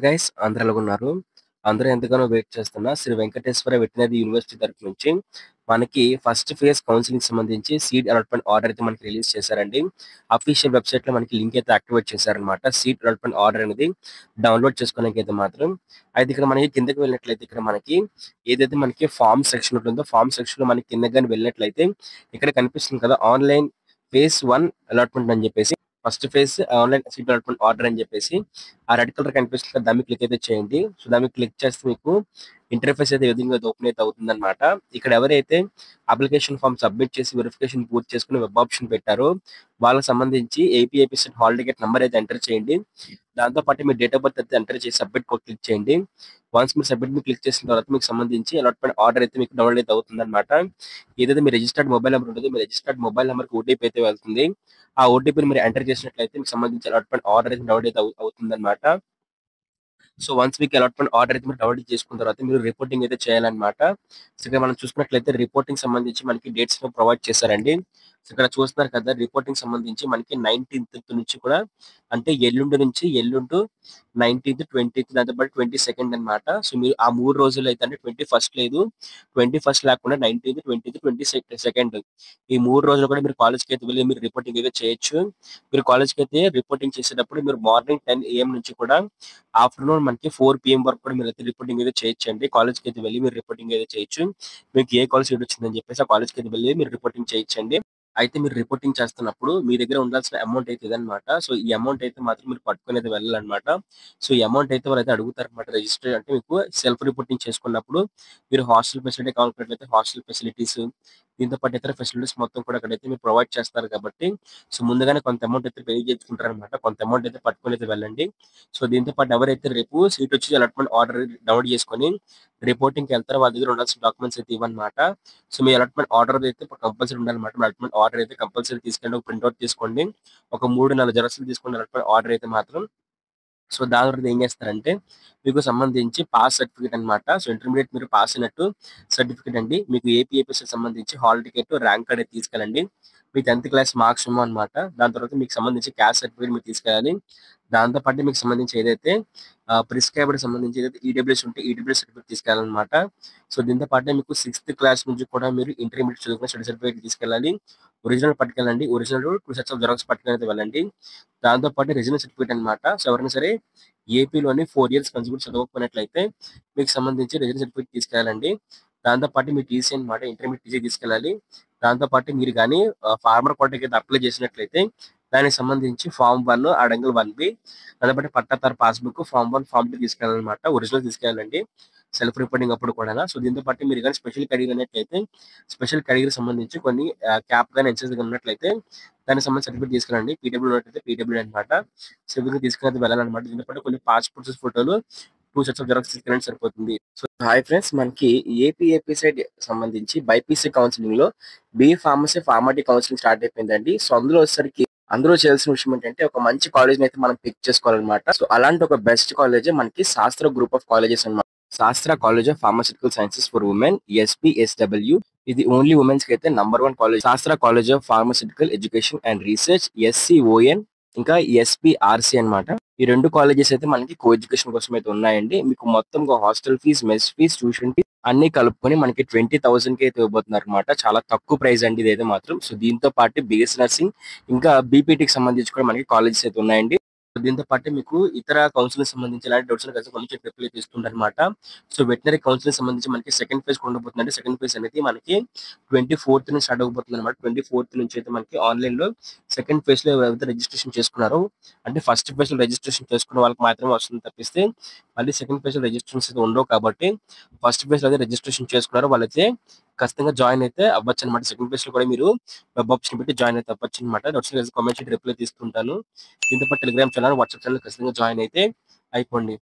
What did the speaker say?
Guys అందరూ ఎలాగున్నారు? అందరూ ఎంతగానో వెయిట్ చేస్తున్న శ్రీ వెంకటేశ్వర వెటర్నరీ యూనివర్సిటీ తరపు నుంచి మనకి ఫస్ట్ ఫేజ్ కౌన్సిలింగ్ సంబంధించి సీట్ అలాట్మెంట్ ఆర్డర్ అయితే మనకి రిలీజ్ చేశారండి. అఫీషియల్ వెబ్సైట్ లో మనకి లింక్ అయితే యాక్టివేట్ చేశారనమాట. సీట్ అలాట్మెంట్ ఆర్డర్ అనేది డౌన్లోడ్ చేసుకోవడానికి అయితే మాత్రం అయితే ఇక్కడ మనకి కిందకి వెళ్ళినట్లయితే ఇక్కడ మనకి ఏదైతే మనకి ఫామ్ సెక్షన్ ఉంటుందో ఫామ్ సెక్షన్ లో మనకి కిందకి కానీ వెళ్ళినట్లయితే ఇక్కడ కనిపిస్తుంది కదా ఆన్లైన్ ఫేజ్ 1 అలాట్మెంట్ అని చెప్పేసి first phase online seat allotment order అని చెప్పేసి ఆ రెడ్ కలర్ కనిపిస్తుంది కదా, దాన్ని క్లిక్ అయితే చేయండి. సో దాన్ని క్లిక్ చేస్తే మీకు ఇంటర్ఫేస్ అయితే ఈ విధంగా ఓపెన్ అయితే అవుతుంది అనమాట. ఇక్కడ ఎవరైతే అప్లికేషన్ ఫామ్ సబ్మిట్ చేసి వెరిఫికేషన్ పూర్తి చేసుకుని వెబ్ ఆప్షన్ పెట్టారో వాళ్ళకి సంబంధించి ఏపీఎస్సెట్ హాల్ టికెట్ నెంబర్ అయితే ఎంటర్ చేయండి. దాంతో పాటు మీ డేట్ ఆఫ్ బర్త్ అయితే ఎంటర్ చేసి సబ్మిట్ క్లిక్ చేయండి. వన్స్ మీరు సబ్మిట్ క్లిక్ చేసిన తర్వాత మీకు సంబంధించి అలాట్మెంట్ ఆర్డర్ అయితే మీకు డౌన్లోడ్ అయితే అవుతుంది అనమాట. ఏదైతే మీ రిజిస్టర్డ్ మొబైల్ నెంబర్ ఉంటుందో మీ రిజిస్టర్డ్ మొబైల్ నెంబర్కి ఓటీపీ అయితే వెళ్తుంది. ఆ ఓటీపీని మీరు ఎంటర్ చేసినట్లయితే మీకు సంబంధించి అలాట్మెంట్ ఆర్డర్ అయితే డౌన్లోడ్ అయితే అవుతుంది అనమాట. సో వన్స్ మీకు అలాట్మెంట్ ఆర్డర్ అయితే మీరు డౌన్లోడ్ చేసుకున్న తర్వాత మీరు రిపోర్టింగ్ అయితే చేయాలన్నమాట. సో ఇక్కడ మనం చూసుకున్నట్లయితే రిపోర్టింగ్ సంబంధించి మనకి డేట్స్ ప్రొవైడ్ చేశారండి. సో ఇక్కడ చూస్తున్నారు కదా, రిపోర్టింగ్ సంబంధించి మనకి 19th నుంచి కూడా అంటే ఎల్లుండి నుంచి ఎల్లుండు 19th 20th దాంతో పాటు 22nd అనమాట. సో మీరు ఆ 3 రోజులు అయితే అంటే 21st లేదు, 21st లేకుండా 19th 20th 22nd ఈ 3 రోజులు కూడా మీరు కాలేజ్కి అయితే వెళ్ళి మీరు రిపోర్టింగ్ అయితే చేయొచ్చు. మీరు కాలేజ్కి అయితే రిపోర్టింగ్ చేసేటప్పుడు మీరు మార్నింగ్ 10 AM నుంచి కూడా ఆఫ్టర్నూన్ మనకి 4 PM వరకు కూడా మీరు అయితే రిపోర్టింగ్ అయితే చేయొచ్చండి. కాలేజ్కి అయితే వెళ్ళి మీరు రిపోర్టింగ్ అయితే చేయొచ్చు. మీకు ఏ కాలేజ్ సీట్ వచ్చిందని చెప్పేసి ఆ కాలేజ్కి అయితే వెళ్ళి మీరు రిపోర్టింగ్ చేయొచ్చండి. అయితే మీరు రిపోర్టింగ్ చేస్తున్నప్పుడు మీ దగ్గర ఉండాల్సిన అమౌంట్ అయితే ఇదనమాట. సో ఈ అమౌంట్ అయితే మాత్రం మీరు పట్టుకొని అయితే వెళ్ళాలన్నమాట. సో ఈ అమౌంట్ అయితే వాళ్ళైతే అడుగుతారనమాట. రిజిస్టర్ అంటే మీకు సెల్ఫ్ రిపోర్టింగ్ చేసుకున్నప్పుడు మీరు హాస్టల్ ఫెసిలిటీ కావాలనుకున్నట్లయితే హాస్టల్ ఫెసిలిటీస్, దీంతో పాటు ఇతర ఫెసిలిటీస్ మొత్తం కూడా అక్కడైతే మీరు ప్రొవైడ్ చేస్తారు కాబట్టి సో ముందుగానే కొంత అమౌంట్ అయితే పే చేసుకుంటారనమాట. కొంత అమౌంట్ అయితే పట్టుకొని అయితే వెళ్ళండి. సో దీంతో పాటు ఎవరైతే రేపు సీట్ వచ్చి అలాట్మెంట్ ఆర్డర్ డౌన్లోడ్ చేసుకొని రిపోర్టింగ్కి వెళ్తారో వాళ్ళ దగ్గర ఉండాల్సిన డాక్యుమెంట్స్ అయితే ఇవ్వనమాట. సో మీ అలాట్మెంట్ ఆర్డర్ అయితే కంపల్సరీ ఉండాలన్నమాట. మీ అలాట్మెంట్ ఆర్డర్ అయితే కంపల్సరీ తీసుకెళ్ళి ఒక ప్రింట్అవుట్ తీసుకోండి. ఒక 3-4 జెరాక్స్లు తీసుకోండి అలాట్మెంట్ ఆర్డర్ అయితే మాత్రం. సో దాని తర్వాత ఏం చేస్తారంటే మీకు సంబంధించి పాస్ సర్టిఫికేట్ అన్నమాట. సో ఇంటర్మీడియట్ మీరు పాస్ అయినట్టు సర్టిఫికేట్ అండి. మీకు ఏపీఎస్సి సంబంధించి హాల్ టికెట్, ర్యాంక్ కార్డ్ అయితే తీసుకెళ్ళండి. మీ 10th క్లాస్ మార్క్స్ ఏమో అనమాట. దాని తర్వాత మీకు సంబంధించి క్యాస్ట్ సర్టిఫికేట్ మీరు తీసుకెళ్ళాలి. దాంతో పాటు మీకు సంబంధించి ఏదైతే ప్రిస్క్రైబ్డ్ సంబంధించి ఏదైతే ఈడబ్ల్యూఎస్ ఉంటే ఈడబ్ల్యూఎస్ సర్టిఫికేట్ తీసుకెళ్ళాలన్నమాట. సో దీంతో పాటు మీకు 6th క్లాస్ నుంచి కూడా మీరు ఇంటర్మీడియట్ చదువుకున్న స్టడీ సర్టిఫికేట్ తీసుకెళ్ళాలి. ఒరిజినల్ పట్టుకెళ్ళండి. ఒరిజినల్ 2 sets ఆఫ్ జెరాక్స్ పట్టుకెళ్ళి వెళ్ళండి. దాంతో పాటు రిజినల్ సర్టిఫికేట్ అనమాట. సో ఎవరైనా సరే ఏపీలోని 4 years కన్స్యూమర్ చదవకపోయినట్లయితే మీకు సంబంధించి రిజినల్ సర్టిఫికేట్ తీసుకెళ్ళాలండి. దాంతో పాటు మీ టీసీ అనమాట, ఇంటర్మీడియట్ టీసీ తీసుకెళ్ళాలి. దాంతో పాటు మీరు కానీ ఫార్మర్ కోటాకి అయితే అప్లై చేసినట్లయితే దానికి సంబంధించి ఫామ్ 1 అడంగల్ 1B, దాంతో పాటు పట్టాదారు పాస్బుక్ ఫామ్ 1 ఫామ్ 2 తీసుకెళ్ళాలన్నమాట. ఒరిజినల్ తీసుకెళ్ళాలండి సెల్ఫ్ రిపోర్టింగ్ అప్పుడు కూడా. సో దీంతో పాటు మీరు కానీ స్పెషల్ కేటగిరీ అన్నట్లయితే స్పెషల్ కేటగిరీ సంబంధించి కొన్ని క్యాప్ కానీ ఎన్సెస్ ఉన్నట్లయితే దానికి సంబంధించి సర్టిఫికేట్ తీసుకురండి. పీడబ్ల్యూ అయితే పీడబ్ల్యూ అనమాట. సో ఇవి తీసుకుని వెళ్ళాలన్నమాట. దీంతో పాటు కొన్ని పాస్పోర్ట్ సైజ్ ఫోటోలు 2 sets ఆఫ్ జెరాక్స్ తీసుకెళ్ళండి సరిపోతుంది. సో హాయ్ ఫ్రెండ్స్, మనకి ఏపీ సైడ్ సంబంధించి బైపీసీ కౌన్సిలింగ్ లో బి ఫార్మసీ ఫార్మాటీ కౌన్సిలింగ్ స్టార్ట్ అయిపోయిందండి. సో అందులో వచ్చేసరికి అందులో చేయాల్సిన విషయం ఏంటంటే ఒక మంచి కాలేజ్ అయితే మనం పిక్ చేసుకోవాలన్నమాట. సో అలాంటి ఒక బెస్ట్ కాలేజ్ మనకి శాస్త్ర గ్రూప్ ఆఫ్ కాలేజెస్ అన్నమాట. Sastra college of pharmaceutical sciences for women, SPSW. ఇది ఓన్లీ ఉమెన్స్ కి అయితే #1 college. Sastra college of pharmaceutical education and research, SCON, ఇంకా ఎస్పీఆర్సి అన్నమాట. ఈ 2 కాలేజెస్ అయితే మనకి కో ఎడ్యుకేషన్ కోసం అయితే ఉన్నాయండి. మీకు మొత్తం hostel fees, mess fees, tuition fees అన్ని కలుపుకొని మనకి 20,000 కి అయితే ఇవ్వబోతున్నారు అనమాట. చాలా తక్కువ ప్రైస్ అండి ఇదైతే మాత్రం. సో దీంతో పాటు బిఎస్ నర్సింగ్ ఇంకా బీపీటీకి సంబంధించి కూడా మనకి కాలేజెస్ అయితే ఉన్నాయండి. దీంతో పాటు మీకు ఇతర కౌన్సిలింగ్ సంబంధించి ఎలాంటి డౌట్స్ కలిసి కొంచెం రిప్లై తీస్తుందన్నమాట. సో వెటనరీ కౌన్సిలింగ్ సంబంధించి మనకి సెకండ్ ఫేజ్ ఉండబోతుందండి. సెకండ్ ఫేజ్ అనేది మనకి 24th నుంచి స్టార్ట్ అవబోతుంది అనమాట. 24th నుంచి అయితే మనకి ఆన్లైన్ లో సెకండ్ ఫేజ్ లో ఎవరైతే రిజిస్ట్రేషన్ చేసుకున్నారో అంటే ఫస్ట్ ఫేజ్ లో రిజిస్ట్రేషన్ చేసుకున్న వాళ్ళకి మాత్రమే వస్తుంది తప్పిస్తే మళ్ళీ సెకండ్ ఫేజ్ లో రిజిస్ట్రేషన్స్ అయితే ఉండవు. కాబట్టి ఫస్ట్ ఫేజ్ లో అయితే రిజిస్ట్రేషన్ చేసుకున్నారో వాళ్ళైతే ఖచ్చితంగా జాయిన్ అయితే అవ్వచ్చు అనమాట. సెకండ్ ఫేజ్ లో కూడా మీరు వెబ్ ఆప్షన్ పెట్టి జాయిన్ అయితే అవ్వచ్చు అనమాట. డౌట్స్ కామెంట్ రిప్లై తీసుకుంటాను. దీంతో పాటు టెలిగ్రామ్ ఛానల్, వాట్సాప్ ఛానల్ ఖచ్చితంగా జాయిన్ అయితే అయిపోండి.